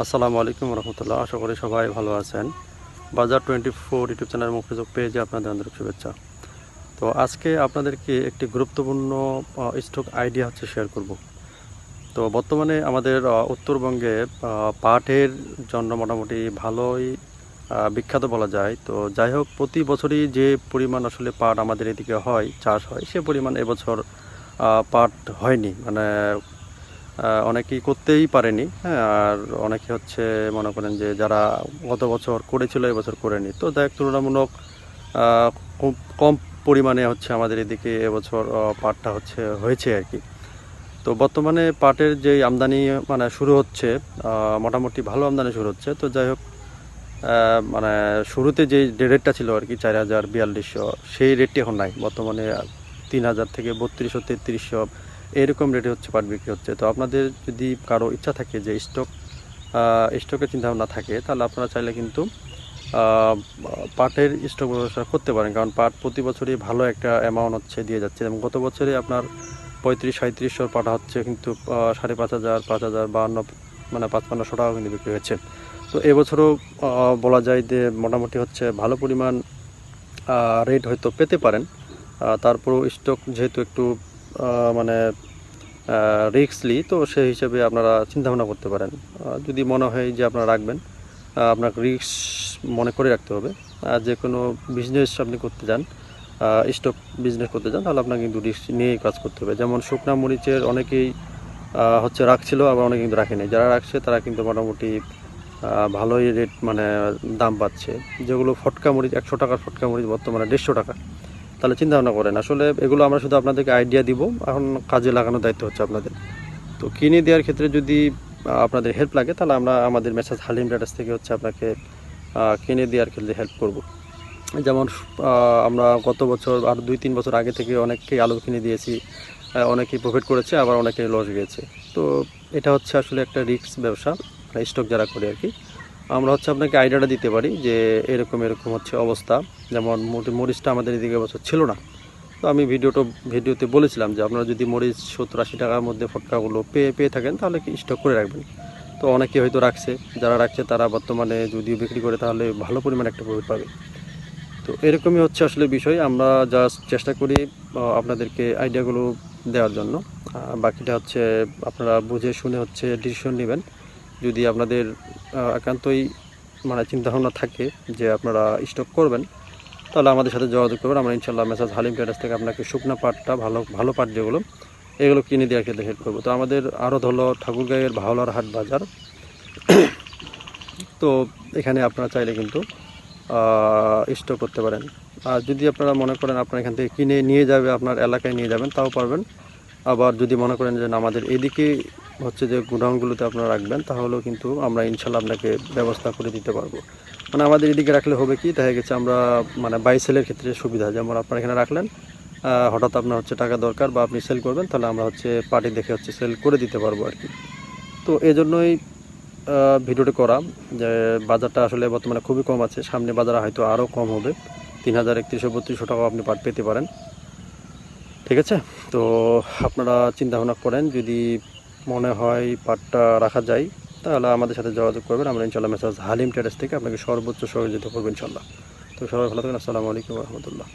আসসালামু আলাইকুম রহমতুল্লাহ। আশা করি সবাই ভালো আছেন। বাজার 24 ইউটিউব চ্যানেল মুখরোচক পেজে আপনাদের আন্তরিক শুভেচ্ছা। তো আজকে আপনাদেরকে একটি গুরুত্বপূর্ণ স্টক আইডিয়া শেয়ার করব। তো বর্তমানে আমাদের উত্তরবঙ্গে পাটের জন্য মোটামুটি ভালোই বিখ্যাত বলা যায়। তো যাই হোক, প্রতি বছরই যে পরিমাণ আসলে পাট আমাদের এদিকে হয়, চাষ হয়, সে পরিমাণ এবছর পাট হয়নি। মানে অনেকেই করতেই পারেনি, হ্যাঁ। আর অনেকে মনে করেন যে যারা গত বছর করেছিল এবছর করেনি, তো দেখ তুলনামূলক খুব কম পরিমাণে আমাদের এদিকে এবছর পাটটা হয়েছে আর কি। তো বর্তমানে পাটের যে আমদানি মানে শুরু হচ্ছে, মোটামুটি ভালো আমদানি শুরু হচ্ছে। তো যাই হোক, মানে শুরুতে যে রেটটা ছিল আর কি 4000-4200, সেই রেটটি এখন নাই। বর্তমানে 3000 থেকে 3200-3300 এরকম রেটে পাট বিক্রি হচ্ছে। তো আপনাদের যদি কারো ইচ্ছা থাকে যে স্টকের চিন্তাভাবনা থাকে, তাহলে আপনারা চাইলে কিন্তু পাটের স্টক ব্যবসা করতে পারেন। কারণ পাট প্রতি বছরই ভালো একটা অ্যামাউন্ট দিয়ে যাচ্ছে। এবং গত বছরে আপনার 3500-3700 পাটা কিন্তু 5500, 5000, 52, মানে 5500 টাকা কিন্তু বিক্রি হয়েছে। তো এবছরও বলা যায় যে মোটামুটি ভালো পরিমাণ রেট হয়তো পেতে পারেন। তারপরও স্টক যেহেতু একটু মানে রিস্কলি, তো সেই হিসেবে আপনারা চিন্তাভাবনা করতে পারেন। যদি মনে হয় যে আপনারা রাখবেন, আপনাকে রিস্ক মনে করে রাখতে হবে। যে কোনো বিজনেস আপনি করতে যান, স্টক বিজনেস করতে যান, তাহলে আপনাকে কিন্তু রিস্ক নিয়েই কাজ করতে হবে। যেমন শুকনা মরিচের অনেকেই রাখছিল, আবার অনেকে কিন্তু রাখেনি। যারা রাখছে তারা কিন্তু মোটামুটি ভালোই রেট মানে দাম পাচ্ছে। যেগুলো ফটকা মরিচ, 100 টাকার ফটকা মরিচ বর্তমানে 150 টাকা। তাহলে চিন্তা ভাবনা করেন। আসলে এগুলো আমরা শুধু আপনাদেরকে আইডিয়া দিব, এখন কাজে লাগানোর দায়িত্ব আপনাদের। তো কিনে দেওয়ার ক্ষেত্রে যদি আপনাদের হেল্প লাগে, তাহলে আমরা আমাদের মেসাজ হালিম ট্রেডার্স থেকে আপনাকে কিনে দেওয়ার ক্ষেত্রে হেল্প করব। যেমন আমরা গত বছর আর 2-3 বছর আগে থেকে অনেককেই আলু কিনে দিয়েছি। অনেকেই প্রফিট করেছে, আবার অনেকেই লস গিয়েছে। তো এটা আসলে একটা রিস্ক ব্যবসা, স্টক যারা করে আর কি। আমরা আপনাকে আইডিয়াটা দিতে পারি যে এরকম এরকম অবস্থা। যেমন মরিচটা আমাদের এদিকে বছর ছিল না। তো আমি ভিডিওতে বলেছিলাম যে আপনারা যদি মরিচ 70-80 টাকার মধ্যে ফটকাগুলো পেয়ে থাকেন, তাহলে কি স্টক করে রাখবেন। তো অনেকে হয়তো রাখছে, যারা রাখছে তারা বর্তমানে যদি বিক্রি করে তাহলে ভালো পরিমাণে একটা প্রফিট পাবে। তো এরকমই আসলে বিষয়। আমরা জাস্ট চেষ্টা করি আপনাদেরকে আইডিয়াগুলো দেওয়ার জন্য। বাকিটা আপনারা বুঝে শুনে ডিসিশন নেবেন। যদি আপনাদের একান্তই মানে চিন্তাভাবনা থাকে যে আপনারা স্টক করবেন, তাহলে আমাদের সাথে যোগাযোগ করবেন। আমরা ইনশাল্লাহ মেসাজ হালিম ট্রেডার্স থেকে আপনাকে শুকনা পাটটা, ভালো ভালো পাট যেগুলো, এগুলো কিনে দেওয়ার ক্ষেত্রে হেল্প করবো। তো আমাদের আরও হলো ঠাকুরগাঁয়ের ভাওলার হাট বাজার। তো এখানে আপনারা চাইলে কিন্তু স্টক করতে পারেন। আর যদি আপনারা মনে করেন আপনারা এখান থেকে কিনে নিয়ে যাবে, আপনার এলাকায় নিয়ে যাবেন, তাও পারবেন। আবার যদি মনে করেন যে আমাদের এদিকে যে গোডাউনগুলোতে আপনারা রাখবেন, তাহলেও কিন্তু আমরা ইনশাল্লাহ আপনাকে ব্যবস্থা করে দিতে পারবো। মানে আমাদের এদিকে রাখলে হবে কি, দেখা গেছে আমরা মানে বাই সেলের ক্ষেত্রে সুবিধা। যেমন আপনারা এখানে রাখলেন, হঠাৎ আপনার টাকা দরকার বা আপনি সেল করবেন, তাহলে আমরা পার্টি দেখে সেল করে দিতে পারবো আর কি। তো এই জন্যই ভিডিওটি করা, যে বাজারটা আসলে বর্তমানে খুবই কম আছে। সামনে বাজার হয়তো আরও কম হবে, 3000, 3100-3200 টাকাও আপনি পাট পেতে পারেন। ঠিক আছে। তো আপনারা চিন্তা ভাবনা করেন, যদি মনে হয় পাটটা রাখা যায়, তাহলে আমাদের সাথে যোগাযোগ করবেন। আমরা ইনশাল্লাহ মেসাজ হালিম ট্রেডার্স থেকে আপনাকে সর্বোচ্চ সহযোগিতা করবো ইনশাল্লাহ। তো সবাই ভালো থাকেন। আসসালামু আলাইকুম রহমতুল্লাহ।